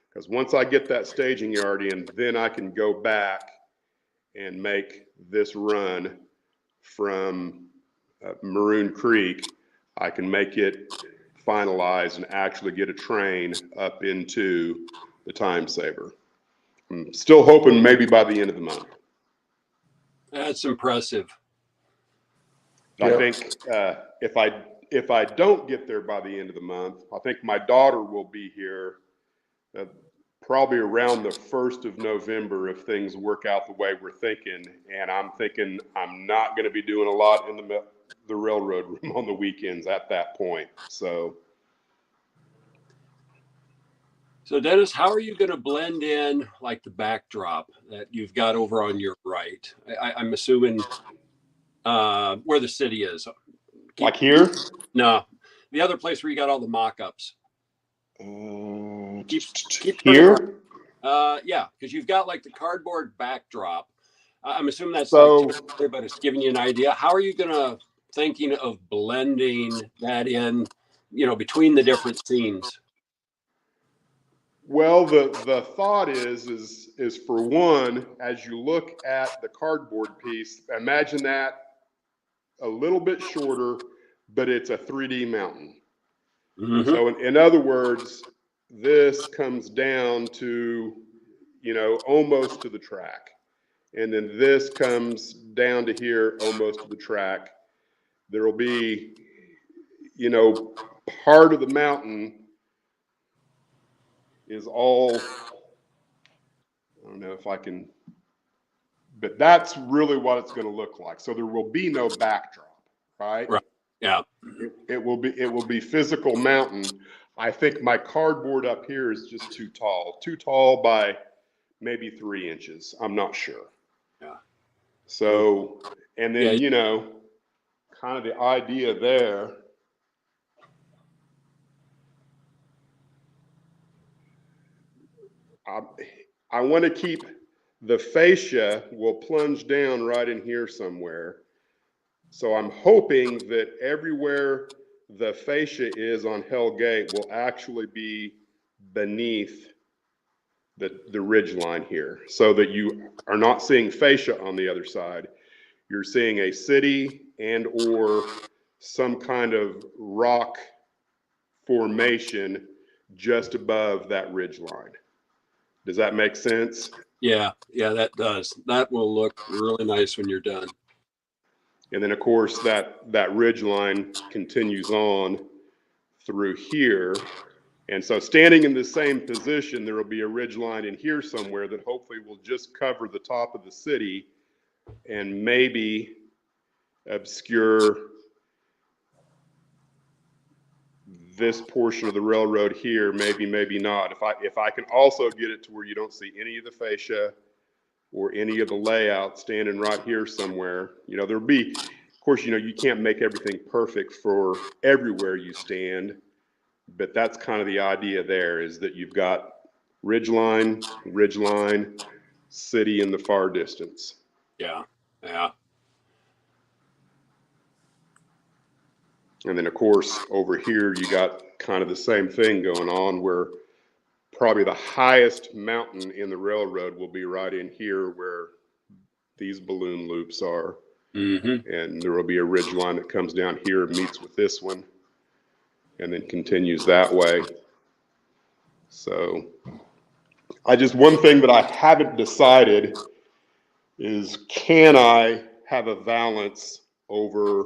Because once I get that staging yard in, then I can go back and make this run from Maroon Creek. I can make it finalized and actually get a train up into the Time Saver. I'm still hoping maybe by the end of the month. That's impressive. I think if I don't get there by the end of the month, I think my daughter will be here probably around the 1st of November if things work out the way we're thinking. And I'm thinking I'm not going to be doing a lot in the railroad room on the weekends at that point. So Dennis, how are you going to blend in like the backdrop that you've got over on your right? I'm assuming where the city is. Like here? No, the other place where you got all the mock-ups. Keep Here? Yeah, because you've got like the cardboard backdrop. I'm assuming that's So, like, but it's giving you an idea. How are you thinking of blending that in, between the different scenes? well, the thought is for one, as you look at the cardboard piece, imagine that a little bit shorter, but it's a 3D mountain. Mm-hmm. So in other words, this comes down to, almost to the track. And then this comes down to here, almost to the track. There will be, part of the mountain is all, I don't know if I can, but that's really what it's going to look like. So there will be no backdrop, right? Right. Yeah. It will be physical mountain. I think my cardboard up here is just too tall by maybe 3 inches. I'm not sure. Yeah. So, and then, Yeah. kind of the idea there, I want to keep the fascia will plunge down right in here somewhere. So I'm hoping that everywhere the fascia is on Hell Gate will actually be beneath the ridge line here, so that you are not seeing fascia on the other side. You're seeing a city and or some kind of rock formation just above that ridge line. Does that make sense? Yeah, that does. That will look really nice when you're done. And then, of course, that ridge line continues on through here. And so standing in the same position, there will be a ridge line in here somewhere that hopefully will just cover the top of the city and maybe obscure this portion of the railroad here, maybe not. If I can also get it to where you don't see any of the fascia or any of the layout standing right here somewhere, there'll be, of course, you can't make everything perfect for everywhere you stand, but that's kind of the idea there, is that you've got ridge line, city in the far distance. Yeah. And then, of course, over here, you got kind of the same thing going on, where probably the highest mountain in the railroad will be right in here where these balloon loops are. Mm-hmm. And there will be a ridge line that comes down here and meets with this one and then continues that way. So one thing that I haven't decided is, can I have a valance over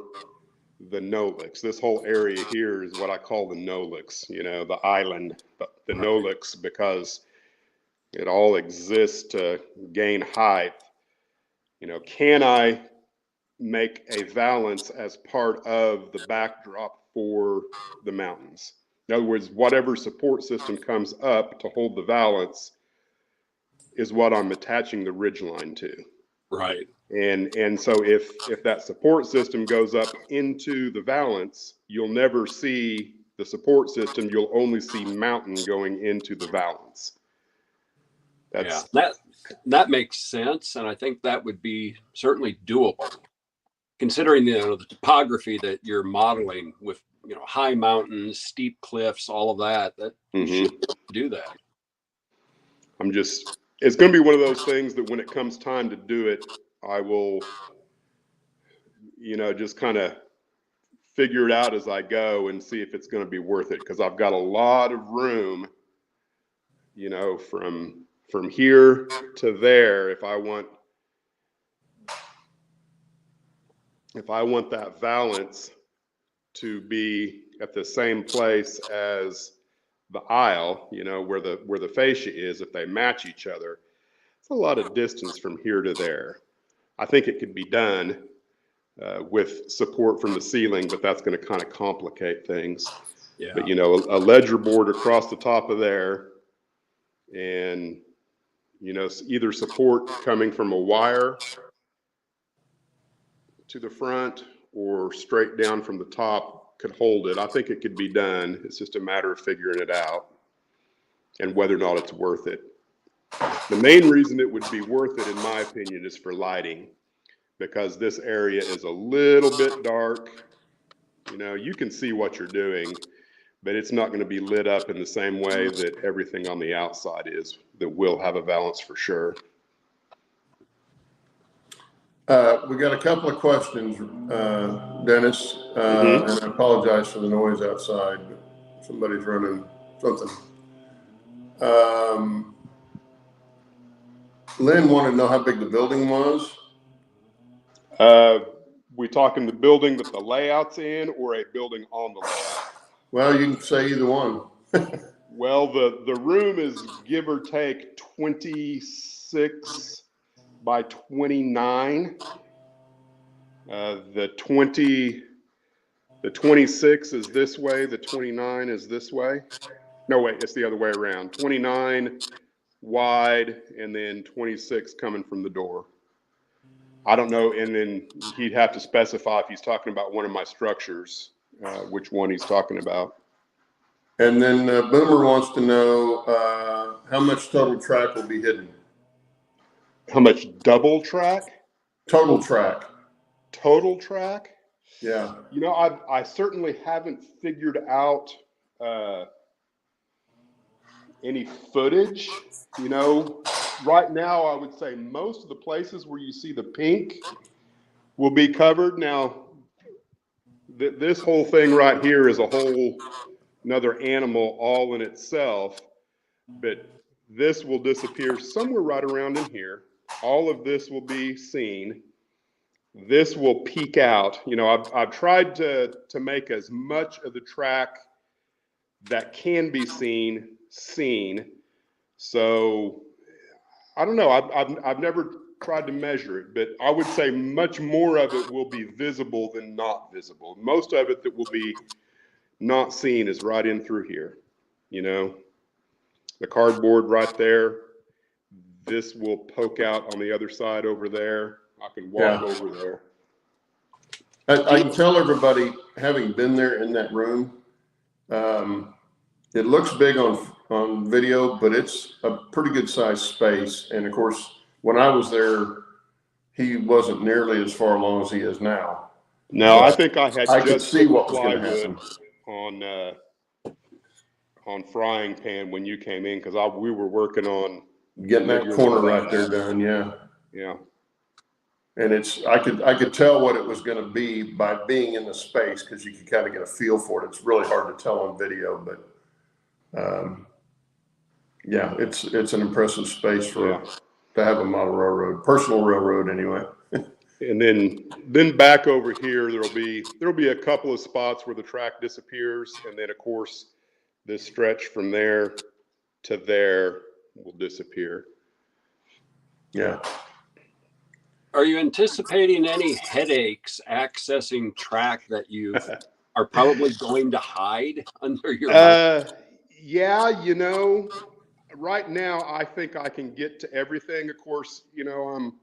the Nolix? This whole area here is what I call the Nolix, the island, the Nolix, because it all exists to gain height. Can I make a valance as part of the backdrop for the mountains? In other words, whatever support system comes up to hold the valance is what I'm attaching the ridge line to. Right. And so if that support system goes up into the valance, you'll never see the support system. You'll only see mountain going into the valance. Yeah, that makes sense, and I think that would be certainly doable, considering the topography that you're modeling with high mountains, steep cliffs, all of that. That you should do that. It's going to be one of those things that when it comes time to do it, I will, just kind of figure it out as I go and see if it's going to be worth it, because I've got a lot of room, from here to there. If I want that valance to be at the same place as the aisle, where the fascia is, if they match each other, it's a lot of distance from here to there. I think it could be done with support from the ceiling, but that's going to kind of complicate things. Yeah. But a ledger board across the top of there, and either support coming from a wire to the front or straight down from the top could hold it. I think it could be done. It's just a matter of figuring it out and whether or not it's worth it. The main reason it would be worth it, in my opinion, is for lighting, because this area is a little bit dark. You can see what you're doing, but it's not going to be lit up in the same way that everything on the outside is, that will have a valance for sure. We got a couple of questions, Dennis, and I apologize for the noise outside, but somebody's running something. Lynn wanted to know how big the building was. We talking the building that the layout's in, or a building on the layout? Well, you can say either one. Well, the room is give or take 26 by 29. The 26 is this way, the 29 is this way. No, wait, it's the other way around. 29 wide, and then 26 coming from the door. I don't know, and then he'd have to specify if he's talking about one of my structures, which one he's talking about. And then Boomer wants to know how much total track will be hidden. How much double track? Total track. Total track? Yeah. I certainly haven't figured out any footage. Right now I would say most of the places where you see the pink will be covered. Now, this whole thing right here is a whole another animal all in itself, but this will disappear somewhere right around in here. All of this will be seen. This will peek out. I've tried to make as much of the track that can be seen. So I don't know. I've never tried to measure it, but I would say much more of it will be visible than not visible. Most of it that will be not seen is right in through here. The cardboard right there. This will poke out on the other side over there. I can walk over there. I can tell everybody, having been there in that room, it looks big on video, but it's a pretty good sized space. And of course, when I was there, he wasn't nearly as far along as he is now. No, I think I could see what was going to happen on frying pan when you came in, because we were working on getting that corner right there done. Yeah. Yeah. And I could tell what it was going to be by being in the space, because you could kind of get a feel for it. It's really hard to tell on video, but yeah, it's an impressive space to have a model railroad, personal railroad anyway. And then back over here, there'll be a couple of spots where the track disappears, and then of course this stretch from there to there will disappear. Yeah. Are you anticipating any headaches accessing track that you are probably going to hide under your Yeah, right now I think I can get to everything. Of course, I'm,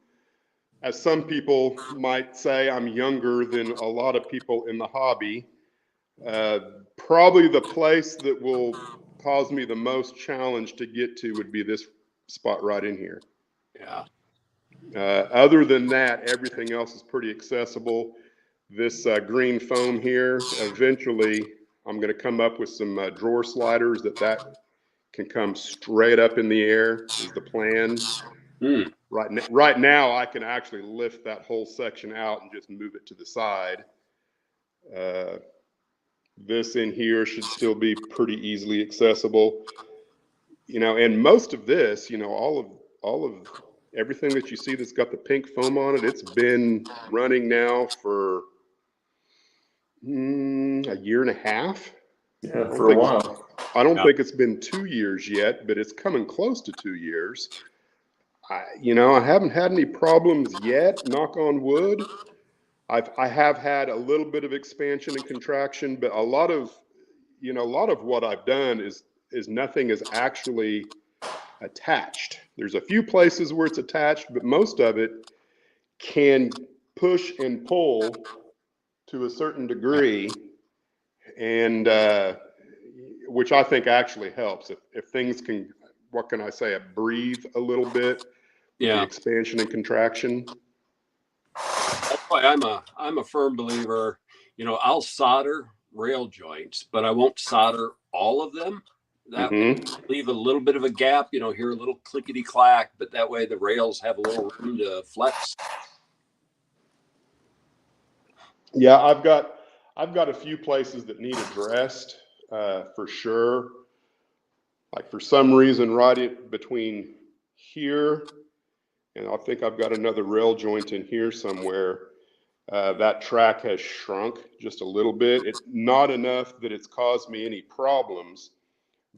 as some people might say, I'm younger than a lot of people in the hobby. Probably the place that will cause me the most challenge to get to would be this spot right in here. Yeah. Other than that, everything else is pretty accessible. This green foam here, eventually I'm going to come up with some drawer sliders that can come straight up in the air is the plan. Right now, I can actually lift that whole section out and just move it to the side. This in here should still be pretty easily accessible. You know, and most of this, you know, all of everything that you see that's got the pink foam on it, it's been running now for a year and a half. Yeah, for a while. I don't think it's been 2 years yet, but it's coming close to 2 years. You know, I haven't had any problems yet, knock on wood. I have had a little bit of expansion and contraction, but a lot of what I've done is nothing is actually attached. There's a few places where it's attached, but most of it can push and pull to a certain degree, and which I think actually helps. If things can, what can I say, breathe a little bit with the expansion and contraction. That's why I'm a firm believer. You know, I'll solder rail joints, but I won't solder all of them. That way leave a little bit of a gap, you know, hear a little clickety clack, but that way the rails have a little room to flex. Yeah, I've got a few places that need addressed for sure. Like for some reason, right between here, and I think I've got another rail joint in here somewhere. That track has shrunk just a little bit. It's not enough that it's caused me any problems,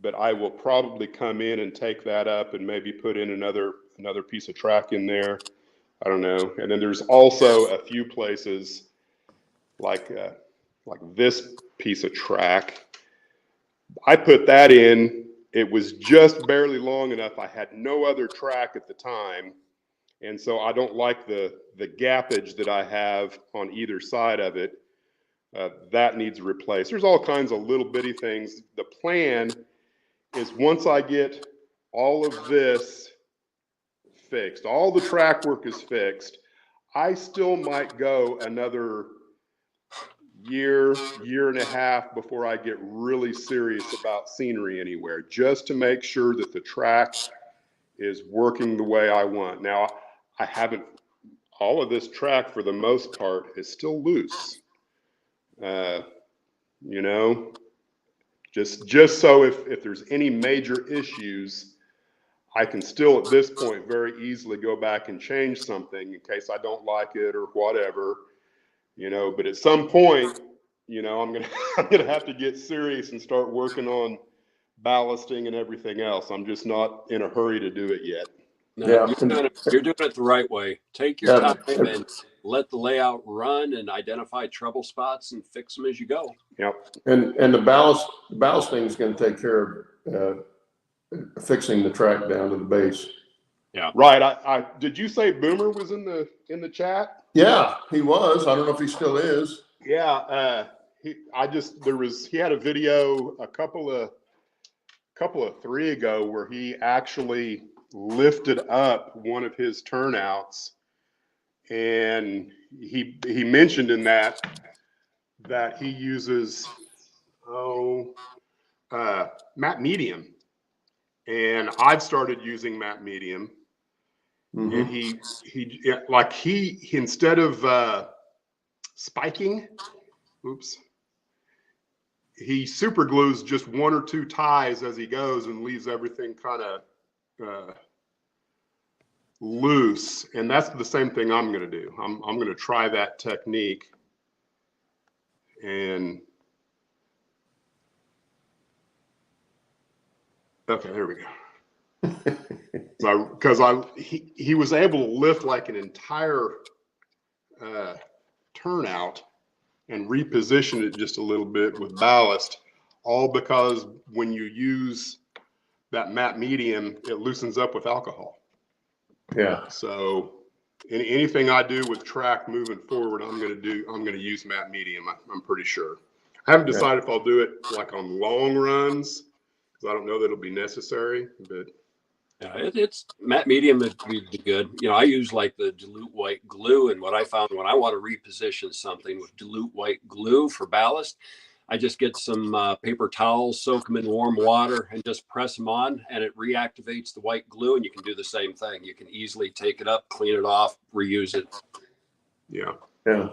but I will probably come in and take that up and maybe put in another piece of track in there. I don't know. And then there's also a few places like this piece of track. I put that in. It was just barely long enough. I had no other track at the time. And so I don't like the gappage that I have on either side of it. That needs replaced. There's all kinds of little bitty things. The plan is once I get all of this fixed, all the track work is fixed, I still might go another year and a half before I get really serious about scenery anywhere, just to make sure that the track is working the way I want. Now, I haven't, all of this track for the most part is still loose. You know, just so if there's any major issues, I can still at this point very easily go back and change something in case I don't like it or whatever, you know. But at some point, you know, I'm gonna have to get serious and start working on ballasting and everything else. I'm just not in a hurry to do it yet. No, you're doing it the right way. Take your time and let the layout run and identify trouble spots and fix them as you go. Yep. And the ballasting is going to take care of fixing the track down to the base. Yeah. Right. I did you say Boomer was in the chat? Yeah, he was. I don't know if he still is. Yeah. He had a video a couple of 3 ago where he actually lifted up one of his turnouts, and he mentioned in that he uses matte medium, and I've started using matte medium. And he instead of spiking, he super glues just 1 or 2 ties as he goes and leaves everything kind of loose. And that's the same thing I'm going to do. I'm going to try that technique. And okay, there we go. Because he was able to lift like an entire turnout and reposition it just a little bit with ballast, all because when you use that matte medium, it loosens up with alcohol. Yeah. So anything I do with track moving forward, I'm going to use matte medium. I'm pretty sure. I haven't decided if I'll do it like on long runs, because I don't know that it'll be necessary, but Yeah, it's matte medium would be good. You know, I use like the dilute white glue, and what I found when I want to reposition something with dilute white glue for ballast, I just get some paper towels, soak them in warm water, and just press them on, and it reactivates the white glue. And you can do the same thing. You can easily take it up, clean it off, reuse it. Yeah. Yeah.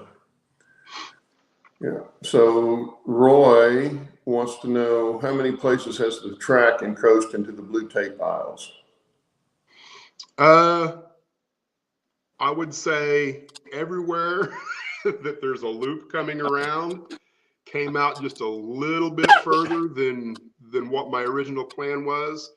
Yeah. So Roy wants to know how many places has the track encroached into the blue tape aisles? I would say everywhere that there's a loop coming around came out just a little bit further than what my original plan was.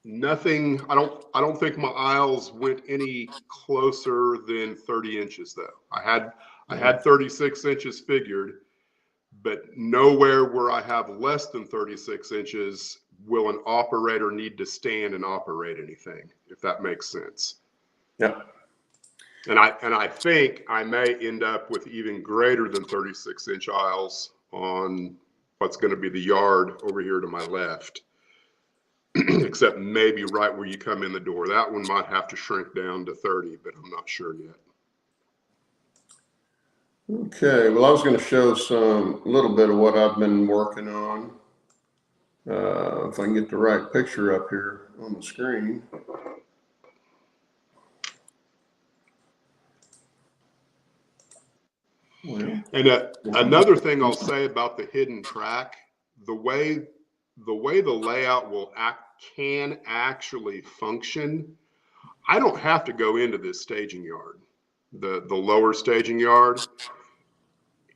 Nothing, I don't think my aisles went any closer than 30 inches though. I had 36 inches figured, but nowhere where I have less than 36 inches will an operator need to stand and operate anything, if that makes sense. Yeah. And I think I may end up with even greater than 36-inch aisles on what's going to be the yard over here to my left, except maybe right where you come in the door. That one might have to shrink down to 30, but I'm not sure yet. Okay. Well, I was going to show a little bit of what I've been working on. If I can get the right picture up here on the screen. Well, And another thing I'll say about the hidden track, the way the layout can actually function, I don't have to go into this staging yard, the lower staging yard.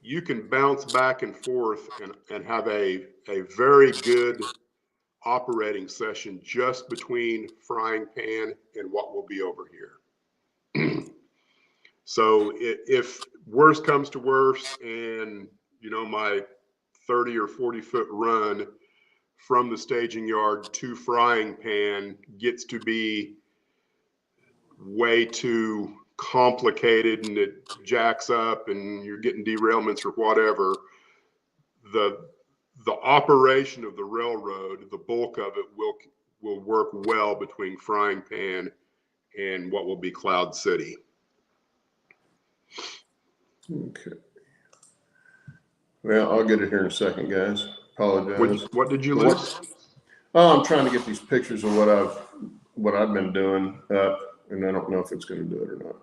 You can bounce back and forth and have a very good operating session just between frying pan and what will be over here. So if worse comes to worse and, you know, my 30 or 40 foot run from the staging yard to frying pan gets to be way too complicated and it jacks up and you're getting derailments or whatever, the operation of the railroad, the bulk of it will work well between frying pan and what will be Cloud City. okay. Well, I'll get it here in a second, guys. Apologize. What did you lose? Oh, I'm trying to get these pictures of what I've been doing up, and I don't know if it's going to do it or not.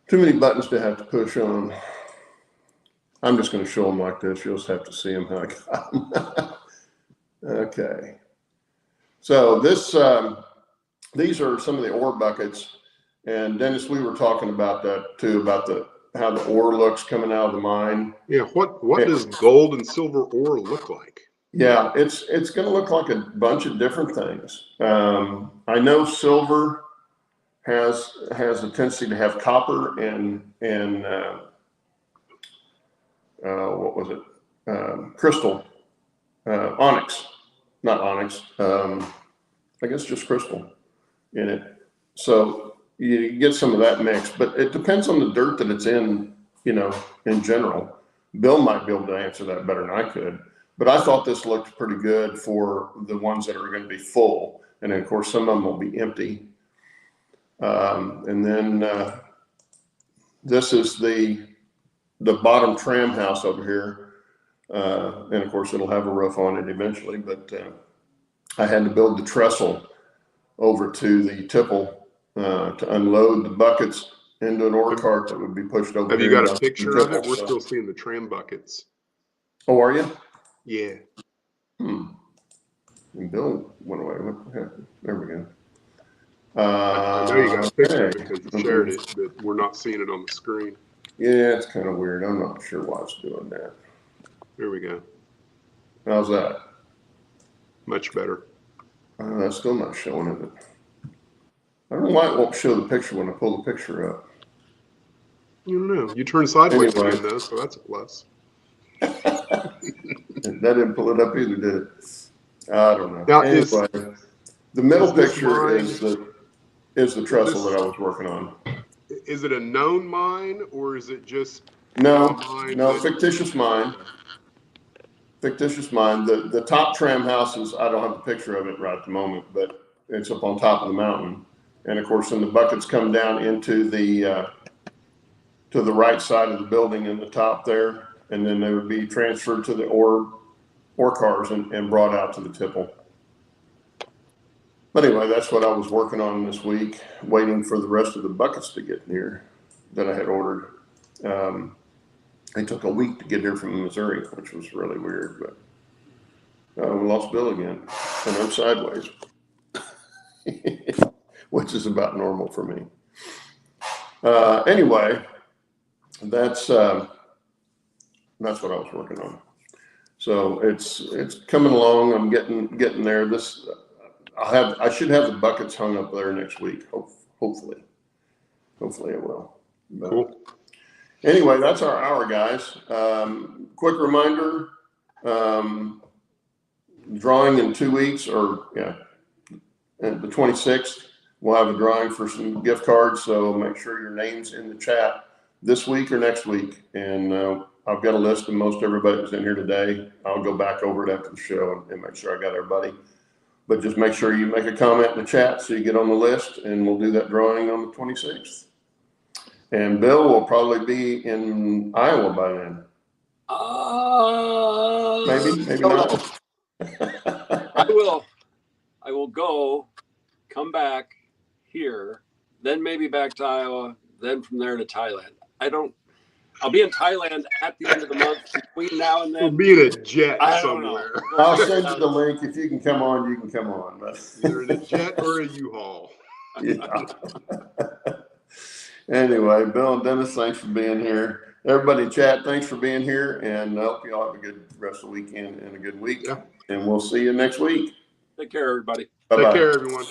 Too many buttons to have to push on. I'm just going to show them like this. You'll just have to see them how I got them. Okay. So these are some of the ore buckets, and Dennis, we were talking about that too, about how the ore looks coming out of the mine. Yeah. What does gold and silver ore look like? Yeah, it's going to look like a bunch of different things. I know silver has a tendency to have copper and what was it? Crystal, onyx, not onyx. I guess just crystal in it. So you get some of that mix, but it depends on the dirt that it's in, you know, in general. Bill might be able to answer that better than I could, but I thought this looked pretty good for the ones that are going to be full. And then of course, some of them will be empty. And then this is the bottom tram house over here. And of course it'll have a roof on it eventually, but I had to build the trestle over to the tipple to unload the buckets into an ore cart that would be pushed over. Have you got a picture of it? We're so. still seeing the tram buckets. Oh, are you? Yeah. And Bill went away. What happened? There we go. I know you got a picture Okay. because you shared it, but we're not seeing it on the screen. Yeah, it's kind of weird. I'm not sure why it's doing that. There we go. How's that? Much better. That's still not showing it. I don't know why it won't show the picture when I pull the picture up. You don't know. You turn sideways Anyway. again though, so that's a plus. That didn't pull it up either, did it? I don't know. Now, anyway, the middle this picture mine- is the trestle that I was working on. Is it a known mine or is it just No, a mine no, that- fictitious mine. fictitious mind. The top tram house is, I don't have a picture of it right at the moment, but it's up on top of the mountain. And of course, then the buckets come down into the to the right side of the building in the top there, and then they would be transferred to the ore cars and brought out to the tipple. But anyway, that's what I was working on this week, waiting for the rest of the buckets to get here that I had ordered. It took a week to get here from Missouri, which was really weird, but we lost Bill again, and I'm sideways, which is about normal for me. Anyway, that's what I was working on. So it's coming along. I'm getting there. I should have the buckets hung up there next week. Hopefully I will. But Cool. Anyway, that's our hour, guys. Quick reminder, drawing in 2 weeks, or the 26th, we'll have a drawing for some gift cards. So make sure your name's in the chat this week or next week. And I've got a list of most everybody that's in here today. I'll go back over it after the show and make sure I got everybody. But just make sure you make a comment in the chat so you get on the list, and we'll do that drawing on the 26th. And Bill will probably be in Iowa by then. Maybe not. I will go, come back here, then maybe back to Iowa, then from there to Thailand. I'll be in Thailand at the end of the month. Between now and then, We'll be in a jet I don't know. somewhere. I'll send you the link. If you can come on, you can come on. But Either in a jet or a U-Haul. yeah. Anyway, Bill and Dennis, thanks for being here. Everybody in chat, thanks for being here, and I hope you all have a good rest of the weekend and a good week. Yeah. And we'll see you next week. Take care, everybody. Bye-bye. Take care, everyone.